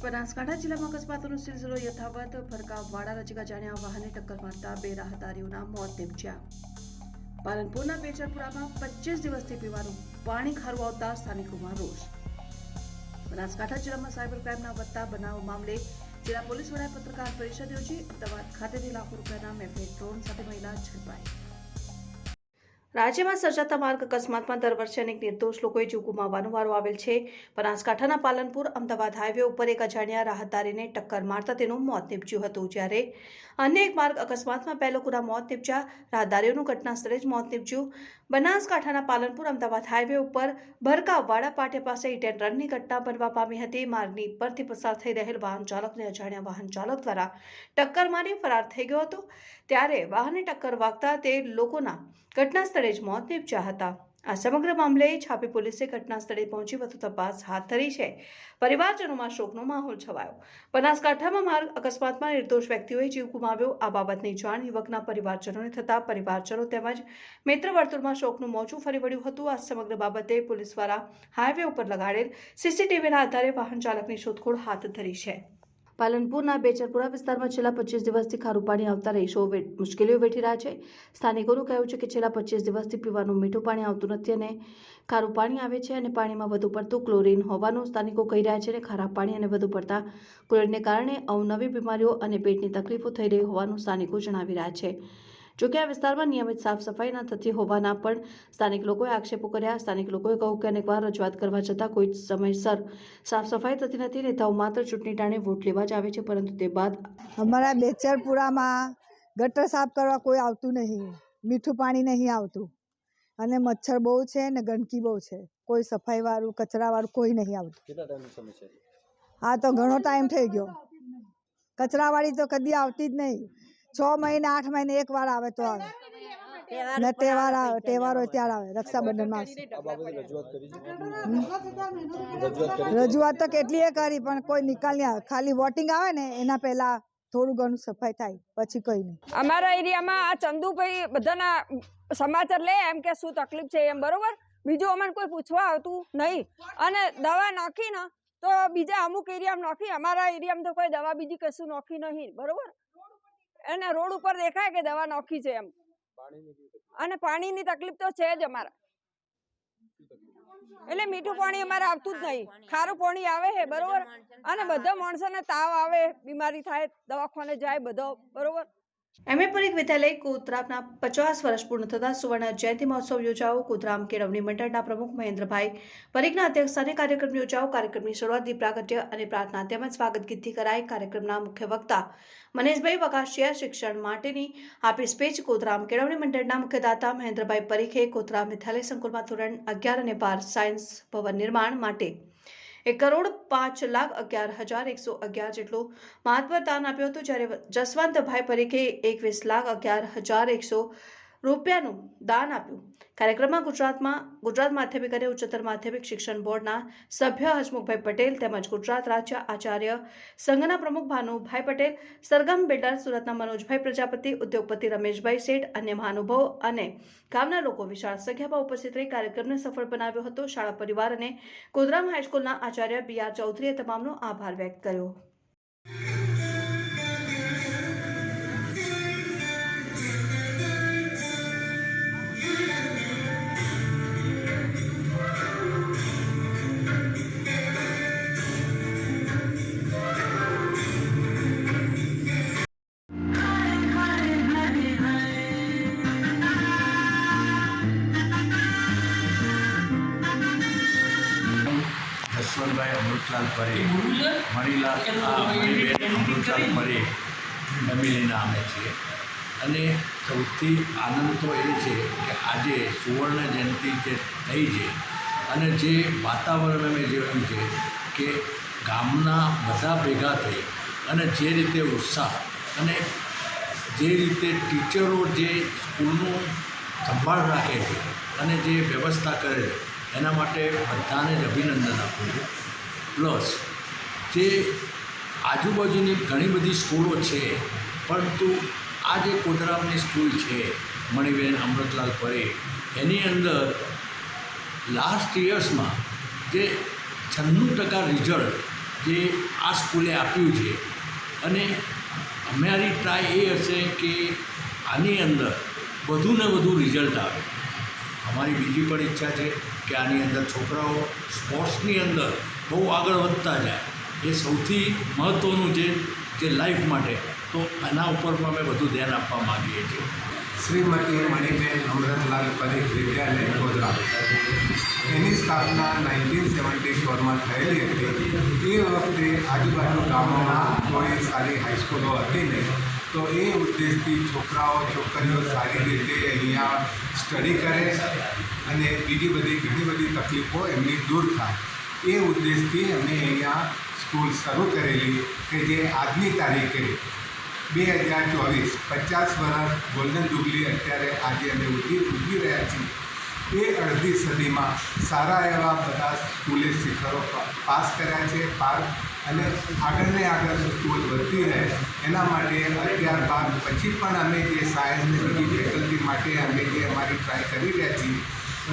બનાસકાંઠા જિલ્લામાં અકસ્માતોનો સિલસિલો યથાવત. ભરકાવાડા નજીક અજાણ્યા વાહને ટક્કર મારતા 2 રાહદારીઓના મોત નીપજ્યા. પાલનપુરના બેચરપુરામાં 25 દિવસથી પીવાનું પાણી ખારું આવતા સ્થાનિકોમાં રોષ. બનાસકાંઠા જિલ્લામાં સાયબર ક્રાઇમના વધતા બનાવો મામલે જિલ્લા પોલીસ વડાએ પત્રકાર પરિષદ યોજી. અમદાવાદ ખાતેથી લાખો રૂપિયાના મેફેડ ડ્રોન સાથે મહિલા ઝડપાઈ. રાજ્યમાં સર્જાતા માર્ગ અકસ્માતમાં દર વર્ષે અનેક નિર્દોષ લોકોએ જીવ ગુમાવવાનો વારો આવેલ છે. બનાસકાંઠાના પાલનપુર અમદાવાદ હાઈવે ઉપર એક અજાણ્યા રાહદારીને ટક્કર મારતા તેનું મોત નીપજ્યું હતું, જ્યારે અન્ય એક માર્ગ અકસ્માતમાં 2 લોકોના મોત નીપજ્યા. રાહદારીઓનું ઘટના સ્થળે જ મોત નીપજ્યું. બનાસકાંઠાના પાલનપુર અમદાવાદ હાઈવે ઉપર ભરકાવાડા પાટિયા પાસે હિટ એન્ડ રનની ઘટના બનવા પામી હતી. માર્ગની પરથી પસાર થઈ રહેલ વાહન ચાલકને અજાણ્યા વાહન ચાલક દ્વારા ટક્કર મારી ફરાર થઈ ગયો હતો, ત્યારે વાહનને ટક્કર વાગતા તે લોકોના ઘટના સ્થળે જ મોત નીપજ્યા હતા. આ સમગ્ર મામલે છાપી પોલીસે ઘટના સ્થળે પહોંચી વધુ તપાસ હાથ ધરી છે. પરિવારજનોમાં શોકનો માહોલ છવાયો. બનાસકાંઠામાં માર્ગ અકસ્માતમાં નિર્દોષ વ્યક્તિઓએ જીવ ગુમાવ્યો. આ બાબતની જાણ યુવકના પરિવારજનોને થતા પરિવારજનો તેમજ મિત્ર વર્તુળમાં શોકનું મોજું ફરી વળ્યું હતું. આ સમગ્ર બાબતે પોલીસ દ્વારા હાઈવે ઉપર લગાડેલ સીસીટીવીના આધારે વાહન ચાલકની શોધખોળ હાથ ધરી છે. પાલનપુરના બેચરપુરા વિસ્તારમાં છેલ્લા 25 દિવસથી ખારું પાણી આવતા રહીશો મુશ્કેલીઓ વેઠી રહ્યા છે. સ્થાનિકોનું કહેવું છે કે છેલ્લા 25 દિવસથી પીવાનું મીઠું પાણી આવતું નથી અને ખારું પાણી આવે છે અને પાણીમાં વધુ પડતું ક્લોરીન હોવાનું સ્થાનિકો કહી રહ્યા છે. અને ખરાબ પાણી અને વધુ પડતા ક્લોરીનને કારણે અવનવી બીમારીઓ અને પેટની તકલીફો થઈ રહી હોવાનું સ્થાનિકો જણાવી રહ્યા છે. જોકે આ વિસ્તારમાં નિયમિત સાફ સફાઈ ન થતી હોવાના પણ સ્થાનિક લોકોએ આક્ષેપો કર્યા. સ્થાનિક લોકોએ કહ્યું કે અનેકવાર રજૂઆત કરવા છતાં કોઈ સમયસર સાફ સફાઈ થતી નથી. નેતાઓ માત્ર ચૂંટણી ટાણે વોટ લેવા જ આવે છે, પરંતુ તે બાદ અમારા બેચરપુરામાં ગટર સાફ કરવા કોઈ આવતું નહીં, મીઠું પાણી નહીં આવતું અને મચ્છર બહુ છે ને ગંદકી બહુ છે. કોઈ સફાઈવાળું કચરાવાળું કોઈ નહીં આવતું. કેટલા ટાઈમની સમસ્યા છે? હા તો ઘણો ટાઈમ થઈ ગયો. કચરાવાળી તો કદી આવતી જ નહીં. 6 મહિને 8 મહિને એકવાર આવે તો આવે ને તહેવાર આવે, તહેવાર હોય ત્યારે આવે. રક્ષાબંધનમાં રજૂઆત તો કેટલીય કરી પણ કોઈ નિકાલ નહીં આવે. ખાલી વોટિંગ આવે ને એના પહેલા થોડું ઘણું સફાઈ થાય, પછી કંઈ નહીં. અમારા એરિયામાં આ ચંદુભાઈ બધાના સમાચાર લે એમ કે શું તકલીફ છે એમ, બરોબર. બીજું અમને કોઈ પૂછવા આવતું નહીં અને દવા નાખી ને તો બીજા અમુક એરિયામાં નાખી. અમારા એરિયામાં તો કોઈ દવા બીજી કશું નાખી નહીં, બરોબર. અને રોડ ઉપર દેખાય કે દવા નાખી છે એમ. અને પાણીની તકલીફ તો છે જ અમારા. એટલે મીઠું પાણી અમારે આવતું જ નહીં, ખારું પાણી આવે છે, બરોબર. અને બધા માણસોને તાવ આવે, બીમારી થાય, દવાખાને જાય બધો, બરોબર. એમએ પરીખ વિદ્યાલય કોતરામના 50 વર્ષ પૂર્ણ થતા સુવર્ણ જયંતિ મહોત્સવ યોજાયો. કોતરામ કેળવણી મંડળના પ્રમુખ મહેન્દ્રભાઈ પરીખના અધ્યક્ષસ્થાને કાર્યક્રમ યોજાયો. કાર્યક્રમની શરૂઆત દીપ પ્રાગટ્ય અને પ્રાર્થના તેમજ સ્વાગત ગીતથી કરાઈ. કાર્યક્રમના મુખ્ય વક્તા મનેશભાઈ વકાશિયા શિક્ષણ માટેની આપી સ્પીચ. કોતરામ કેળવણી મંડળના મુખ્ય દાતા મહેન્દ્રભાઈ પરીખે કોતરામ વિદ્યાલય સંકુલમાં ધોરણ 11 અને 12 સાયન્સ ભવન નિર્માણ માટે 1,05,11,111 જેટલું મહાત્વર દાન આપ્યું હતું, જ્યારે જસવંતભાઈ પરીખે 21,11,100 રૂપિયાનું દાન આપ્યું. કાર્યક્રમમાં ગુજરાત માધ્યમિક અને ઉચ્ચતર માધ્યમિક શિક્ષણ બોર્ડના સભ્ય હસમુખભાઈ પટેલ તેમજ ગુજરાત રાજ્ય આચાર્ય સંઘના પ્રમુખ ભાનુભાઈ પટેલ, સરગમ બિલ્ડર સુરતના મનોજભાઈ પ્રજાપતિ, ઉદ્યોગપતિ રમેશભાઈ શેઠ, અન્ય મહાનુભાવો અને ગામના લોકો વિશાળ સંખ્યામાં ઉપસ્થિત રહી કાર્યક્રમને સફળ બનાવ્યો હતો. શાળા પરિવાર અને કોતરામ હાઈસ્કૂલના આચાર્ય BR ચૌધરીએ તમામનો આભાર વ્યક્ત કર્યો. જસવંતભાઈ અમૃતલાલ પરેખ, મણીબેન અમૃતલાલ પરેખ ફેમિલીના અમે છીએ. અને સૌથી આનંદ તો એ છે કે આજે સુવર્ણ જયંતિ જે થઈ છે અને જે વાતાવરણ અમે જોયું છે કે ગામના બધા ભેગા થઈ અને જે રીતે ઉત્સાહ અને જે રીતે ટીચરો જે સ્કૂલનું સંભાળ રાખે છે અને જે વ્યવસ્થા કરે છે એના માટે બધાને જ અભિનંદન આપું છું. પ્લસ જે આજુબાજુની ઘણી બધી સ્કૂલો છે, પરંતુ આ જે કોતરામની સ્કૂલ છે મણીબેન અમૃતલાલ પરેખ, એની અંદર લાસ્ટ યર્સમાં જે 96% રિઝલ્ટ જે આ સ્કૂલે આપ્યું છે. અને અમારી ટ્રાય એ હશે કે આની અંદર વધુ ને વધુ રિઝલ્ટ આવે. અમારી બીજી પણ ઈચ્છા છે કે આની અંદર છોકરાઓ સ્પોર્ટ્સની અંદર બહુ આગળ વધતા જાય. એ સૌથી મહત્ત્વનું છે જે લાઈફ માટે. તો આના ઉપર પણ અમે વધુ ધ્યાન આપવા માગીએ છીએ. શ્રીમતી મણિબેન અમૃતલાલ પરીખ વિદ્યાલય ગોધરા, એની સ્થાપના 1974માં થયેલી હતી. એ વખતે આજુબાજુ ગામોમાં કોઈ સારી હાઈસ્કૂલો હતી નહીં, તો એ ઉદ્દેશથી છોકરાઓ છોકરીઓ સારી રીતે અહીંયા સ્ટડી કરે અને બીજી બધી ઘણી બધી તકલીફો એમની દૂર થાય, એ ઉદ્દેશથી અમે અહીંયા સ્કૂલ શરૂ કરેલી કે જે આજની તારીખે 2024 50 વર્ષ ગોલ્ડન જુબલી અત્યારે આજે અમે ઉજવી રહ્યા છીએ. એ અડધી સદીમાં સારા એવા બધા સ્કૂલે શિખરો પાસ કર્યા છે અને આગળને આગળ સ્કૂલ વધતી રહે એના માટે ત્યારબાદ પછી પણ અમે જે સાયન્સની બધી ફેકલ્ટી માટે અમે જે અમારી ટ્રાય કરી રહ્યા છીએ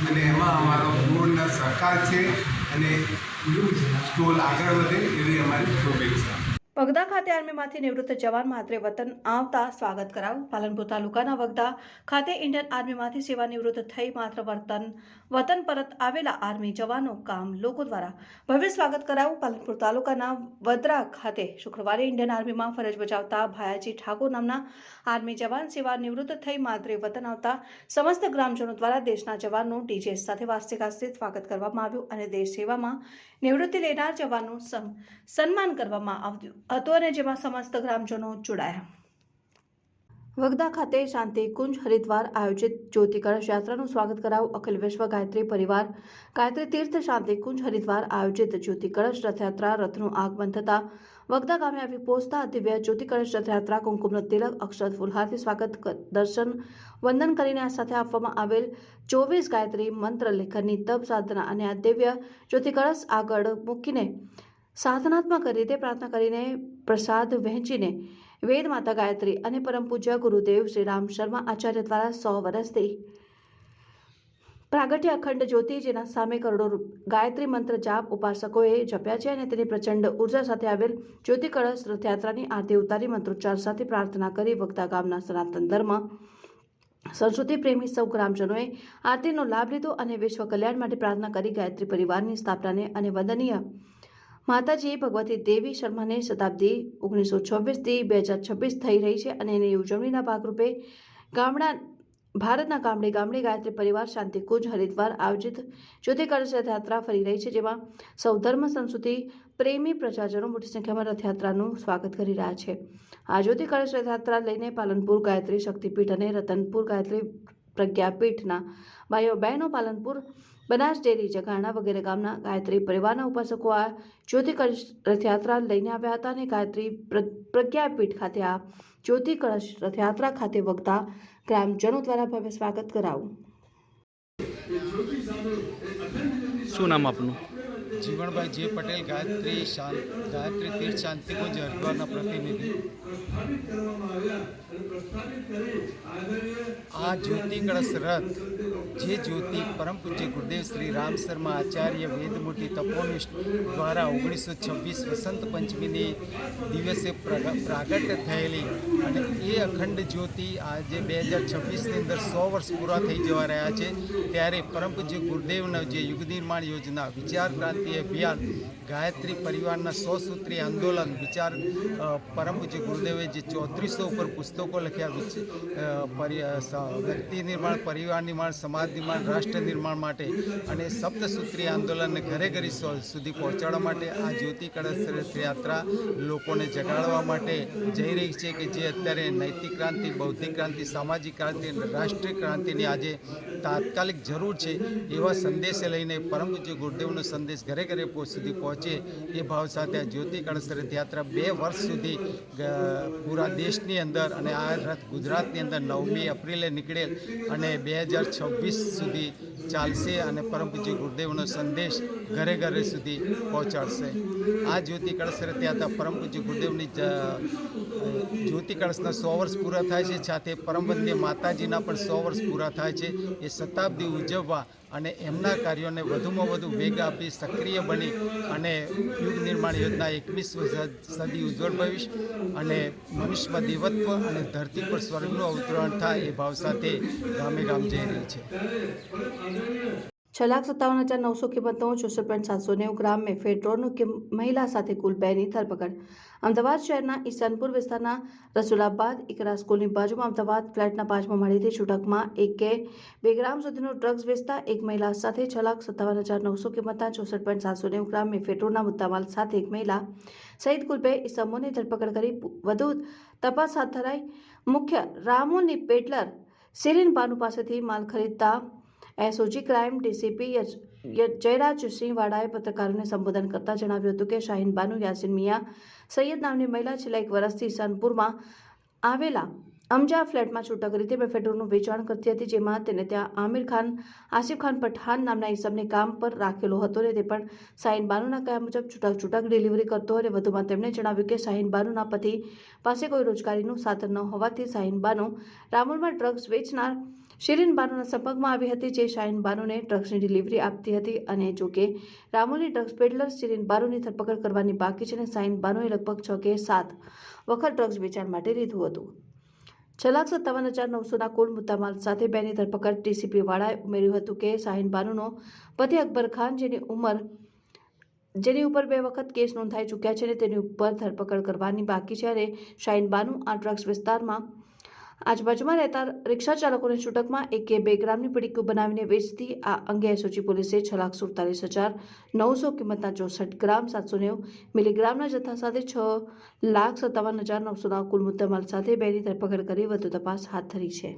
અને એમાં અમારો પૂર્ણ સહકાર છે અને સ્કૂલ આગળ વધે એવી અમારી શુભેચ્છા. વગદા ખાતે આર્મીમાંથી નિવૃત્ત જવાન માત્રે વતન આવતા સ્વાગત કરાવું. પાલનપુર તાલુકાના વગદા ખાતે ઇન્ડિયન આર્મીમાંથી સેવા નિવૃત્ત થઈ માત્ર વતન પરત આવેલા આર્મી જવાનો કામ લોકો દ્વારા ભવ્ય સ્વાગત કરાવું. પાલનપુર તાલુકાના વડરા ખાતે શુક્રવારે ઇન્ડિયન આર્મીમાં ફરજ બજાવતા ભાયાજી ઠાકોર નામના આર્મી જવાન સેવા નિવૃત્ત થઈ માત્રે વતન આવતા સમસ્ત ગ્રામજનો દ્વારા દેશના જવાનનું ડીજે સાથે વાસ્તિકાસ્થી સ્વાગત કરવામાં આવ્યું અને દેશ સેવામાં નિવૃત્તિ લેનાર જવાનનું સન્માન કરવામાં આવ્યું હતું અને જેમાં સમસ્ત ગ્રામજનો જોડાયા. વગદા ખાતે શાંતિ કુંજ હરિદ્વાર આયોજિત જ્યોતિ કળશ યાત્રાનું સ્વાગત કરાવું. અખિલ વિશ્વ ગાયત્રી પરિવાર ગાયત્રી તીર્થ શાંતિ કુંજ હરિદ્વાર આયોજિત જ્યોતિ કળશ રથયાત્રા રથનું આગમન થતા વગદા ગામે આવી પહોંચતા દિવ્ય જ્યોતિ કળશ રથયાત્રા કુમકુમનો તિલક અક્ષત ફુલહારથી સ્વાગત દર્શન વંદન કરીને આ સાથે આપવામાં આવેલ 24 ગાયત્રી મંત્ર લેખનની તપ સાધના અને આ દિવ્ય જ્યોતિ કળશ આગળ મૂકીને સાધનાત્મક રીતે પ્રાર્થના કરીને પ્રસાદ વહેંચીને વેદ માતા ગાયત્રી અને પરમ પૂજ્ય ગુરુદેવ શ્રી રામ શર્મા આચાર્ય દ્વારા 100 વર્ષથી પ્રાગટ્ય અખંડ જ્યોતિ જેના સામે કરોડો ગાયત્રી મંત્ર જાપ ઉપાસકોએ જપ્યા છે અને તેની પ્રચંડ ઉર્જા સાથે આવેલ જ્યોતિ કળશ રથયાત્રાની આરતી ઉતારી મંત્રોચ્ચાર સાથે પ્રાર્થના કરી વગદા ગામના સનાતન ધર્મ સંસ્કૃતિ પ્રેમી સૌ ગ્રામજનોએ આરતીનો લાભ લીધો અને વિશ્વ કલ્યાણ માટે પ્રાર્થના કરી ગાયત્રી પરિવારની સ્થાપનાને અને વંદનીય માતાજી ભગવતી દેવી શર્માને શતાબ્દી 1926થી 2026 થઈ રહી છે અને એની ઉજવણીના ભાગરૂપે ભારતના ગામડે ગામડે ગાયત્રી પરિવાર શાંતિ કુંજ હરિદ્વાર આયોજિત જ્યોતિ કળશ રથયાત્રા ફરી રહી છે, જેમાં સૌ ધર્મ સંસ્કૃતિ પ્રેમી પ્રજાજનો મોટી સંખ્યામાં રથયાત્રાનું સ્વાગત કરી રહ્યા છે. આ જ્યોતિ કળશ રથયાત્રા લઈને પાલનપુર ગાયત્રી શક્તિપીઠ અને રતનપુર ગાયત્રી પ્રજ્ઞાપીઠના ભાઈઓ બહેનો, પાલનપુર બનાસ ડેરી જગાણા વગેરે ગામના ગાયત્રી પરિવારના ઉપાસકો આ જ્યોતિ કળશ રથયાત્રા લઈને આવ્યા હતા અને ગાયત્રી પ્રજ્ઞાપીઠ ખાતે આ જ્યોતિ કળશ રથયાત્રા ખાતે વગતા ગ્રામજનો દ્વારા ભવ્ય સ્વાગત કરાવું. શું નામ આપનું? જીવણભાઈ જે પટેલ, ગાયત્રી તીર્થ શાંતિકુંજ હરિદ્વારના પ્રતિનિધિ. આ જ્યોતિ કળશ રથ જે જ્યોતિ પરમ પૂજ્ય ગુરુદેવ શ્રી રામ શર્મા આચાર્ય વેદમૂર્તિ તપોનિષ્ઠ દ્વારા 1926 વસંત પંચમીની દિવસે પ્રાગટ્ય થયેલી અને એ અખંડ જ્યોતિ આજે 2026ની અંદર 100 વર્ષ પૂરા થઈ જવા રહ્યા છે. ત્યારે પરમ પૂજ્ય ગુરુદેવના જે યુગ નિર્માણ યોજના, વિચાર ક્રાંતિ અભિયાન, ગાયત્રી પરિવારના 100 સૂત્રીય આંદોલન, વિચાર પરમ પૂજ્ય ગુરુદેવે જે 3400 ઉપર પુસ્તકો લખ્યા વ્યક્તિ નિર્માણ, પરિવાર નિર્માણ, સમાજ નિર્માણ, રાષ્ટ્ર નિર્માણ માટે અને સપ્તસૂત્રીય આંદોલનને ઘરે ઘરે સુધી પહોંચાડવા માટે આ જ્યોતિ કળશ રથયાત્રા લોકોને જગાડવા માટે જઈ રહી છે કે જે અત્યારે નૈતિક ક્રાંતિ, બૌદ્ધિક ક્રાંતિ, સામાજિક ક્રાંતિ અને રાષ્ટ્રીય ક્રાંતિની આજે તાત્કાલિક જરૂર છે. એવા સંદેશે લઈને પરમ પૂજ્ય ગુરુદેવનો સંદેશ ઘરે ઘરે સુધી પહોંચે એ ભાવ સાથે આ જ્યોતિ કળશ રથયાત્રા 2 વર્ષ સુધી પૂરા દેશની અંદર અને આ રથ ગુજરાતની અંદર 9મી એપ્રિલે નીકળેલ અને 2026 સુધી ચાલશે અને પરમ પૂજ્ય ગુરુદેવનો સંદેશ ઘરે ઘરે સુધી પહોંચાડશે. આ જ્યોતિ કળશ રથયાત્રા હતા પરમ પૂજ્ય ગુરુદેવની જ્યોતિ કળશના 100 વર્ષ પૂરા થાય છે, સાથે પરમવંદ્ય માતાજીના પણ 100 વર્ષ પૂરા થાય છે. એ શતાબ્દી ઉજવવા અને એમના કાર્યોને વધુમાં વધુ વેગ આપી સક્રિય બની અને યુગ નિર્માણ યોજના 21મી સદી ઉજ્જવળ ભવિષ્ય અને મનુષ્યમાં દેવત્વ અને ધરતી પર સ્વર્ગનું અવતરણ થાય એ ભાવ સાથે ગામે ગામ જઈ રહી છે. 6,57,900 કિંમતનો 64.790 ગ્રામ મેફેડ્રોનનું મહિલા સાથે કુલ 2ની ધરપકડ. અમદાવાદ શહેરના ઈશાનપુર વિસ્તારના રસુલાબાદ ઇકરા સ્કૂલની બાજુમાં અમદાવાદ ફ્લેટના 5મા માળેથી છૂટકમાં 1 કે 2 ગ્રામ સુધીનો ડ્રગ્સ વેચતા એક મહિલા સાથે 6,57,900 કિંમતના 64.790 ગ્રામ મેફેડ્રોનના મુદ્દામાલ સાથે એક મહિલા સહિત કુલ 2 ઇસમોની ધરપકડ કરી વધુ તપાસ હાથ ધરાઈ. મુખ્ય રામોની પેડલર સિરીન બાનુ પાસેથી માલ ખરીદતા એસઓજી ક્રાઇમ ડીસીપી જયરાજસિંહ વાડાએ પત્રકારોને સંબોધન કરતા જણાવ્યું હતું કે શાહીન બાનુ યાસીન મિયા સૈયદ નામની મહિલા છેલ્લા 1 વર્ષથી ઈશાનપુરમાં આવેલા અમજા ફ્લેટમાં છૂટક રીતે મેફેડ્રોનનું વેચાણ કરતી હતી, જેમાં તેને ત્યાં આમિર ખાન આસિફ ખાન પઠાણ નામના ઈસમને કામ પર રાખેલો હતો અને તે પણ શાહીન બાનુના કહ્યા મુજબ છૂટક ડિલિવરી કરતો અને વધુમાં તેમણે જણાવ્યું કે શાહીન બાનુના પતિ પાસે કોઈ રોજગારીનું સાધન ન હોવાથી શાહીન બાનુ રામોલમાં ડ્રગ્સ વેચનાર શિરીન બાનુના સંપર્કમાં આવી હતી, જે શાહીન બાનુને ડ્રગ્સની ડિલિવરી આપતી હતી. અને જોકે રામોલની ડ્રગ્સ પેડલર શિરીન બાનુની ધરપકડ કરવાની બાકી છે અને શાહીન બાનુએ લગભગ 6 કે 7 વખત ડ્રગ્સ વેચાણ માટે લીધું હતું. 6,57,900ના કુલ મુદ્દામાલ સાથે 2ની ધરપકડ. ડીસીપી વાળાએ ઉમેર્યું હતું કે શાહીન બાનુનો પતિ અકબર ખાન જેની ઉપર 2 વખત કેસ નોંધાઈ ચૂક્યા છે અને તેની ઉપર ધરપકડ કરવાની બાકી છે અને શાહીન બાનુ આ ડ્રગ્સ વિસ્તારમાં આજુબાજુમાં રહેતા રિક્ષા ચાલકોને છૂટકમાં 1 કે 2 ગ્રામની પડીકીઓ બનાવીને વેચતી. આ અંગે એસઓજી પોલીસે 6,47,900 કિંમતના 64 ગ્રામ 790 મિલીગ્રામના જથ્થા સાથે 6,57,900ના કુલ મુદ્દામાલ સાથે 2ની ધરપકડ કરી વધુ તપાસ હાથ ધરી છે.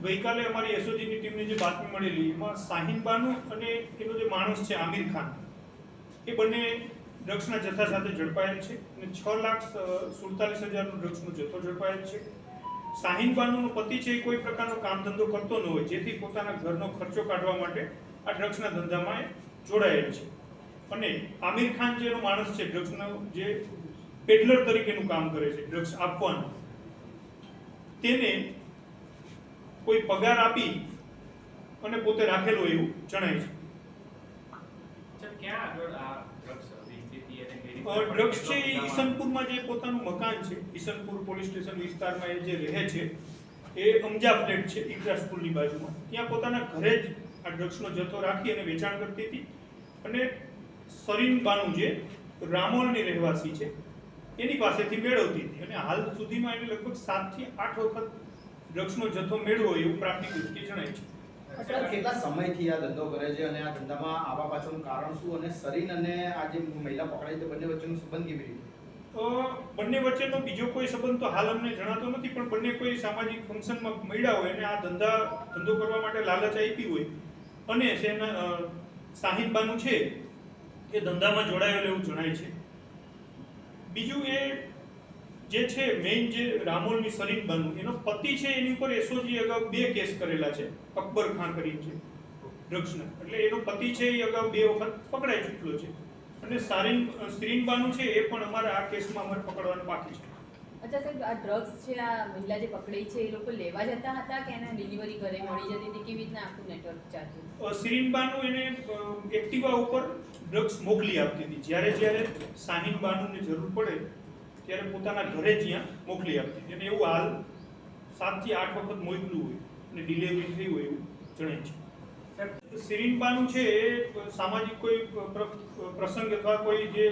ગઈકાલે અમારી એસઓજીની ટીમને જે બાતમી મળેલી એમાં શાહીન બાનુ અને એનો જે માણસ છે આમિર ખાન એ બંને ડ્રગ્સના જથ્થા સાથે ઝડપાયેલ છે અને 6,47,000નો ડ્રગ્સનો જથ્થો ઝડપાયેલ છે. શાહીન બાનુનો પતિ છે એ કોઈ પ્રકારનો કામ ધંધો કરતો ન હોય, જેથી પોતાના ઘરનો ખર્ચો કાઢવા માટે આ ડ્રગ્સના ધંધામાં જોડાયેલ છે. અને આમિર ખાન જે એનો માણસ છે ડ્રગ્સનો જે પેડલર તરીકેનું કામ કરે છે, ડ્રગ્સ આપવાનું, તેને કોઈ પગાર આપી અને પોતે રાખેલો એવું જણાય છે. ડ્રગ્સ છે એ ઈશનપુરમાં જે પોતાનું મકાન છે, ઈશનપુર પોલીસ સ્ટેશન વિસ્તારમાં એ જે રહે છે એ અમજા ફ્લેટ છે ઇકરા સ્કૂલની બાજુમાં, ત્યાં પોતાના ઘરે જ આ ડ્રગ્સનો જથ્થો રાખી અને વેચાણ કરતી હતી. અને શરીન બાનુ જે રામોલની રહેવાસી છે એની પાસેથી મેળવતી હતી અને હાલ સુધીમાં એને લગભગ 7 થી 8 વખત ડ્રગ્સનો જથ્થો મેળવો એવું પ્રાથમિક દૃષ્ટિએ જણાય છે. કેટલા સમયથી આ ધંધો કરે છે અને આ ધંધામાં આવવા પાછળનું કારણ શું, અને શરીન અને આ જે મહિલા પકડાઈ તે બંને વચ્ચેનો સંબંધ કેવી રીતે? બંને વચ્ચેનો બીજો કોઈ સંબંધ તો હાલ અમને જણાતો નથી, પણ બંને કોઈ સામાજિક ફંક્શનમાં મળ્યા હોય અને આ ધંધો કરવા માટે લાલચ આપી હોય અને શાહીન બાનુ છે એ ધંધામાં જોડાયેલો એવું જણાય છે. બીજું એ જે છે મેઇન જે રામોલની શરીન બાનુ એનો પતિ છે એની ઉપર એસઓજી અગાઉ 2 કેસ કરેલા છે, અકબર ખાન કરીને છે ડ્રગ્સના, એટલે એનો પતિ છે એ અગાઉ 2 વખત પકડાઈ ચૂક્યો છે. અને શરીન બાનુ છે એ પણ અમારા આ કેસમાં અમારે પકડવાનું બાકી છે. અચ્છા સાહેબ, આ ડ્રગ્સ છે આ મહિલા જે પકડી છે એ લોકો લેવા જતા હતા કે એને ડિલિવરી ઘરે મળી જતી હતી, કેવી રીતના આખું નેટવર્ક ચાલતું? શરીન બાનુ એને એક્ટિવા ઉપર ડ્રગ્સ મોકલી આપતી હતી, જ્યારે શાહીન બાનુને જરૂર પડે ત્યારે પોતાના ઘરે જ્યાં મોકલી આપતી હતી. અને એવું હાલ 7 થી 8 વખત મોકલું હોય અને ડિલિવરી થઈ હોય એવું જણાય છે. શરીન બાનુ છે એ સામાજિક કોઈ પ્રસંગ અથવા કોઈ જે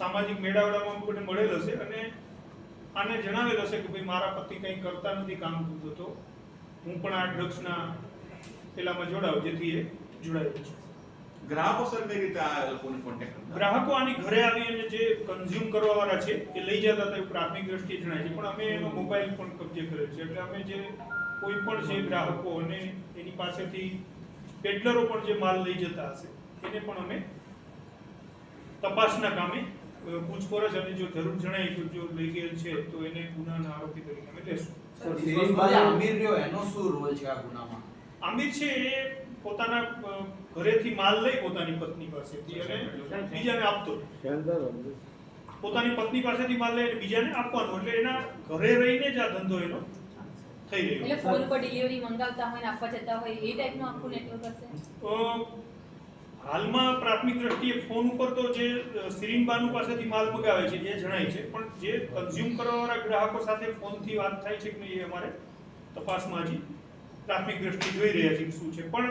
સામાજિક મેળાવડામાં કોઈને મળેલ હશે અને આને જણાવેલ હશે કે ભાઈ મારા પતિ કંઈ કરતા નથી કામ ધંધો, તો હું પણ આ ડ્રગ્સના પેલામાં જોડાવ, જેથી એ જોડાયેલ છે. ગ્રાહકો સર કઈ રીતે આ લોકોને કોન્ટેક્ટ કરતા? ગ્રાહકો આની ઘરે આવી અને જે કન્ઝ્યુમ કરવા વાળા છે એ લઈ જતા હતા એવું પ્રાથમિક દ્રષ્ટિએ જણાય છે, પણ અમે એનો મોબાઈલ પણ કબજે કરેલ છે. એટલે અમે જે કોઈ પણ છે ગ્રાહકો અને એની પાસેથી પેડલરો પણ જે માલ લઈ જતા હશે એને પણ અમે તપાસના કામે પૂછપરછ અને જો જરૂર જણાય તો જો લઈ ગયેલ છે તો એને ગુનાના આરોપી તરીકે અમે લેશું. આમિર રહ્યો એનો શું રોલ છે આ ગુનામાં? આમિર છે એ પોતાના ઘરેથી માલ લઈ પોતાની પત્ની પાસેથી અને બીજાને આપતો, પોતાની પત્ની પાસેથી માલ લઈ બીજાને આપવાનો, એટલે એના ઘરે રહીને જ આ ધંધો એનો થઈ રહ્યો. એટલે ફોન પર ડિલિવરી મંગાવતા હોય ને આપવા જતા હોય એ ટાઈપનું આખું નેટવર્ક હશે. હાલમાં પ્રાથમિક દ્રષ્ટિએ ફોન ઉપર તો જે સિરીનબાનુ પાસેથી માલ મગાવે છે એ જણાય છે, પણ જે કન્ઝ્યુમ કરવાવાળા ગ્રાહકો સાથે ફોનથી વાત થાય છે કે નહીં એ અમારે તપાસમાં હજી પ્રાથમિક દ્રષ્ટિએ જોઈ રહ્યા છીએ શું છે. પણ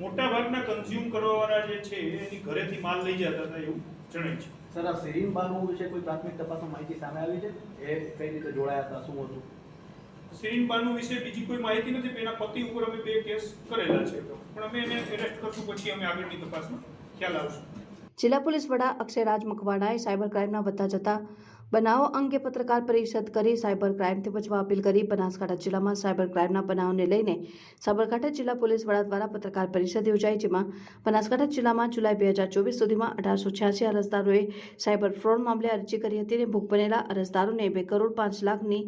મોટા ભાગના કન્ઝ્યુમ કરવાવાળા જે છે એની ઘરેથી માલ લઈ જતા હતા એવું જણાય છે. સર, આ સિરીનબાનુ વિશે કોઈ પ્રાથમિક તપાસમાં માહિતી સામે આવી છે? એ કઈ રીતે જોડાયા હતા, શું હતું? સિરીનબાનુ વિશે બીજી કોઈ માહિતી નથી. એના પતિ ઉપર અમે 2 કેસ કરેલા છે, પણ અમે એને એરેસ્ટ કરશું, પછી અમે આગળની તપાસમાં ખ્યાલ આવશે. જિલ્લા પોલીસ વડા અક્ષયરાજ મકવાણાએ સાયબર ક્રાઇમના વધતા જતા બનાવો અંગે પત્રકાર પરિષદ કરી સાયબર ક્રાઇમથી બચવા અપીલ કરી. બનાસકાંઠા જિલ્લામાં સાયબર ક્રાઇમના બનાવને લઈને સાબરકાંઠા જિલ્લા પોલીસ વડા દ્વારા પત્રકાર પરિષદ યોજાઈ, જેમાં બનાસકાંઠા જિલ્લામાં જુલાઈ 2024 સુધીમાં 1886 અરજદારોએ સાયબર ફ્રોડ મામલે અરજી કરી હતી અને ભોગ બનેલા અરજદારોને 2,05,00,000ની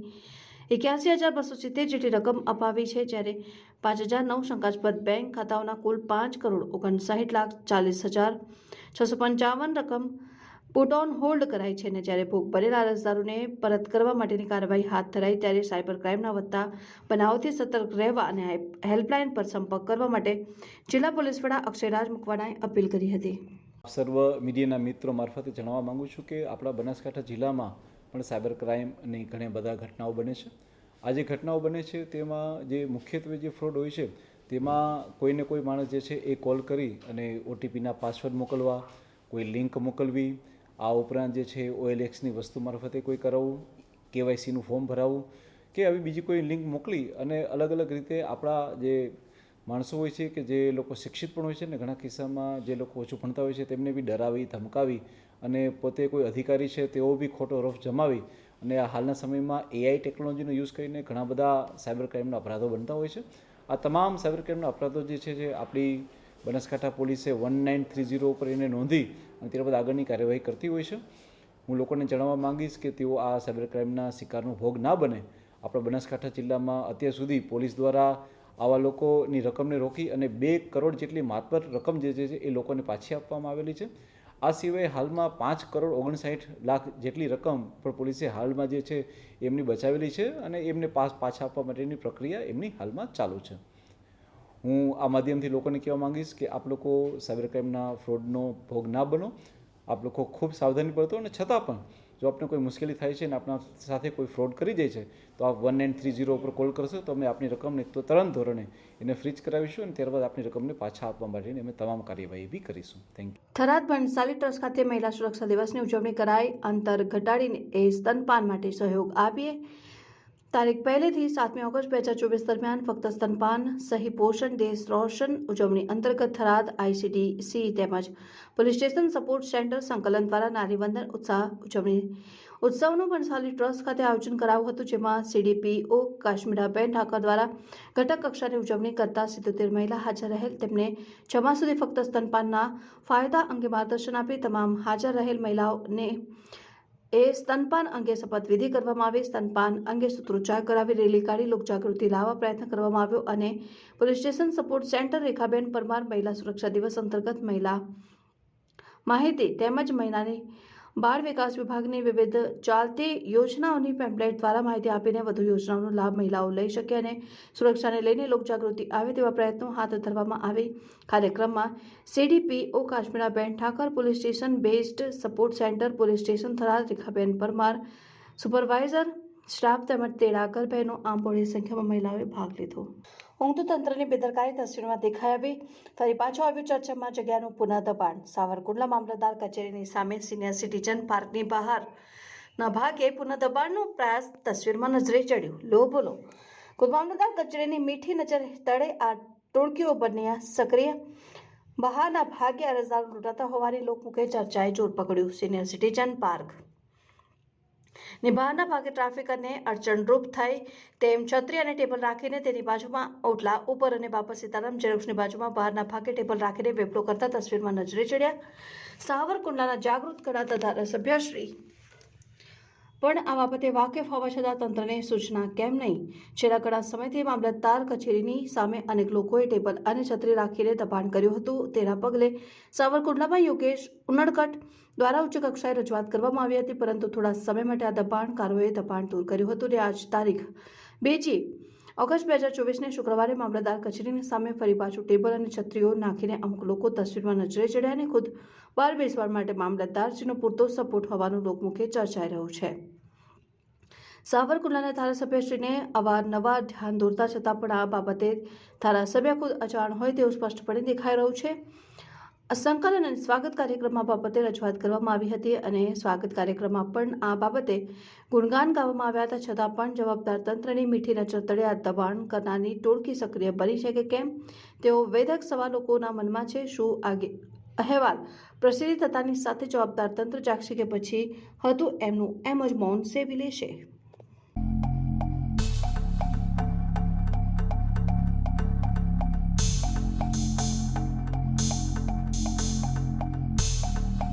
81,270 જેટલી રકમ અપાવી છે, જ્યારે 5,009 શંકાસ્પદ બેંક ખાતાઓના કુલ 5,59,40,655 રકમ પુટ ઓન હોલ્ડ કરાઈ છે, અને જ્યારે ભોગ બનેલા અરજદારોને પરત કરવા માટેની કાર્યવાહી હાથ ધરાઈ. ત્યારે સાયબર ક્રાઇમના વધતા બનાવોથી સતર્ક રહેવા અને હેલ્પલાઇન પર સંપર્ક કરવા માટે જિલ્લા પોલીસ વડા અક્ષયરાજ મકવાણાએ અપીલ કરી હતી. સર્વ મીડિયાના મિત્રો મારફતે જણાવવા માંગુ છું કે આપણા બનાસકાંઠા જિલ્લામાં પણ સાયબર ક્રાઇમની ઘણી બધા ઘટનાઓ બને છે. આ જે ઘટનાઓ બને છે તેમાં જે મુખ્યત્વે જે ફ્રોડ હોય છે તેમાં કોઈને કોઈ માણસ જે છે એ કોલ કરી અને OTPના પાસવર્ડ મોકલવા, કોઈ લિંક મોકલવી, આ ઉપરાંત જે છે OLXની વસ્તુ મારફતે કોઈ કરાવવું, KYCનું ફોર્મ ભરાવવું કે આવી બીજી કોઈ લિંક મોકલી અને અલગ અલગ રીતે આપણા જે માણસો હોય છે કે જે લોકો શિક્ષિત પણ હોય છે ને ઘણા કિસ્સામાં જે લોકો ઓછું ભણતા હોય છે તેમને બી ડરાવી, ધમકાવી અને પોતે કોઈ અધિકારી છે તેઓ બી ખોટો રફ જમાવી અને આ હાલના સમયમાં AI ટેકનોલોજીનો યુઝ કરીને ઘણા બધા સાયબર ક્રાઇમના અપરાધો બનતા હોય છે. આ તમામ સાયબર ક્રાઇમના અપરાધો જે છે જે આપણી બનાસકાંઠા પોલીસે 1930 ઉપર એને નોંધી અને ત્યારબાદ આગળની કાર્યવાહી કરતી હોય છે. હું લોકોને જણાવવા માંગીશ કે તેઓ આ સાયબર ક્રાઇમના શિકારનો ભોગ ના બને. આપણા બનાસકાંઠા જિલ્લામાં અત્યાર સુધી પોલીસ દ્વારા આવા લોકોની રકમને રોકી અને 2 કરોડ જેટલી માતબર રકમ જે છે એ લોકોને પાછી આપવામાં આવેલી છે. આ સિવાય હાલમાં 5,59,00,000 જેટલી રકમ પણ પોલીસે હાલમાં જે છે એમની બચાવેલી છે અને એમને પાછા આપવા માટેની પ્રક્રિયા એમની હાલમાં ચાલુ છે. હું આ માધ્યમથી લોકોને કહેવા માંગીશ કે આપ લોકો સાયબર ક્રાઇમના ફ્રોડનો ભોગ ના બનો. આપ લોકો ખૂબ સાવધાની બરતો અને છતાં પણ જો આપને કોઈ મુશ્કેલી થાય છે અને આપણા સાથે કોઈ ફ્રોડ કરી જાય છે તો આપ 1930 ઉપર કોલ કરશો તો અમે આપની રકમને તો તરત ધોરણે એને ફ્રીજ કરાવીશું અને ત્યારબાદ આપની રકમને પાછા આપવા માટેની અમે તમામ કાર્યવાહી બી કરીશું. Thank you. Tharad Bhansali trust ખાતે મહિલા સુરક્ષા દિવસની ઉજવણી કરાઈ. અંતર ઘટાડીને એ સ્તનપાન માટે સહયોગ આપીએ. તારીખ 1 થી 7 ઓગસ્ટ 2024 દરમિયાન ફક્ત સ્તનપાન સહી પોષણ દેશ રોશન ઉજવણી અંતર્ગત થરાદ ICDC તેમજ પોલીસ સ્ટેશન સપોર્ટ સેન્ટર સંકલન દ્વારા નારીવંદન ઉત્સવનું ભણસાલી ટ્રસ્ટ ખાતે આયોજન કરાયું હતું, જેમાં CDPO કાશ્મીરાબેન ઠાકર દ્વારા ઘટક કક્ષાની ઉજવણી કરતા 77 મહિલા હાજર રહેલ. તેમને 6 માસ સુધી ફક્ત સ્તનપાનના ફાયદા અંગે માર્ગદર્શન આપી તમામ હાજર રહેલ મહિલાઓને સ્તનપાન અંગે શપથવિધિ કરવામાં આવી. સ્તનપાન અંગે સૂત્રોચ્ચાર કરાવી રેલી કાઢી લોકજાગૃતિ લાવવા પ્રયત્ન કરવામાં આવ્યો અને police station support centre Rekhaben Parmar મહિલા સુરક્ષા દિવસ અંતર્ગત મહિલા માહિતી તેમજ મહિલાની બાળ વિકાસ વિભાગની વિવિધ ચાલતી યોજનાઓની પેમ્પલેટ દ્વારા માહિતી આપીને વધુ યોજનાઓનો લાભ મહિલાઓ લઈ શકે અને સુરક્ષાને લઈને લોકજાગૃતિ આવે તેવા પ્રયત્નો હાથ ધરવામાં આવી. કાર્યક્રમમાં CDPO Kashmiraben Thakar, police station based support centre police station Tharad Rekhaben Parmar, supervisor staff તેમજ તેડાગર બહેનો આમ બહોળી સંખ્યામાં મહિલાઓએ ભાગ લીધો. ઊંઘતું તંત્રની બેદરકારી તસવીરમાં દેખાઈ આવી. ફરી પાછો આવ્યું ચર્ચામાં જગ્યાનું પુનઃ દબાણ. સાવરકુંડલા મામલતદાર કચેરીની સામે સિનિયર સિટીઝન પાર્કની બહારના ભાગે પુનઃ દબાણનો પ્રયાસ તસવીરમાં નજરે ચડ્યો. લો બોલો. ખુદ મામલતદાર કચેરીની મીઠી નજર તળે આ ટોળકીઓ બન્યા સક્રિય. બહારના ભાગે અરજદારો લૂંટાતા હોવાની લોકમુખે ચર્ચાએ જોર પકડ્યું. સિનિયર સિટીઝન પાર્ક બહારના ભાગે ટ્રાફિક અને અડચણરૂપ થાય તેમ છત્રી અને ટેબલ રાખીને તેની બાજુમાં ઓટલા ઉપર અને બાપા સીતારામ ઝેરોક્ષની બાજુમાં બહારના ભાગે ટેબલ રાખીને વેપલો કરતા તસવીરમાં નજરે ચડ્યા. સાવરકુંડલાના જાગૃત ગણાતા ધારાસભ્ય શ્રી પણ આ બાબતે વાકેફ હોવા છતાં તંત્રને સૂચના કેમ નહીં? છેલ્લા ઘણા સમયથી મામલતદાર કચેરીની સામે અનેક લોકોએ ટેબલ અને છત્રી રાખીને દબાણ કર્યું હતું. તેના પગલે સાવરકુંડલામાં યોગેશ ઉનડકટ દ્વારા ઉચ્ચ કક્ષાએ રજૂઆત કરવામાં આવી હતી, પરંતુ થોડા સમય માટે આ દબાણકારોએ દબાણ દૂર કર્યું હતું. અને આજ તારીખ 2 ઓગસ્ટ 2024ને શુક્રવારે મામલતદાર કચેરીની સામે ફરી પાછું ટેબલ અને છત્રીઓ નાખીને અમુક લોકો તસવીરમાં નજરે ચડ્યા અને ખુદ બહાર બેસવા માટે મામલતદારશ્રીનો પૂરતો સપોર્ટ હોવાનું લોકમુખે ચર્ચાઈ રહ્યું છે. સાવરકુંડલાના ધારાસભ્યશ્રીને અવારનવાર ધ્યાન દોરતા છતાં પણ આ બાબતે ધારાસભ્ય ખુદ અજાણ હોય તેવું સ્પષ્ટપણે દેખાઈ રહ્યું છે. સંકલન અને સ્વાગત કાર્યક્રમમાં બાબતે રજૂઆત કરવામાં આવી હતી અને સ્વાગત કાર્યક્રમમાં પણ આ બાબતે ગુણગાન ગાવામાં આવ્યા હતા, છતાં પણ જવાબદાર તંત્રની મીઠી નજર તળે આ દબાણ કરનારની ટોળકી સક્રિય બની છે કે કેમ તેવો વેધક સવાલ લોકોના મનમાં છે. શું અહેવાલ પ્રસિદ્ધ થતાની સાથે જવાબદાર તંત્ર જાગશે કે પછી હતું એમનું એમ જ મૌન સેવી લેશે?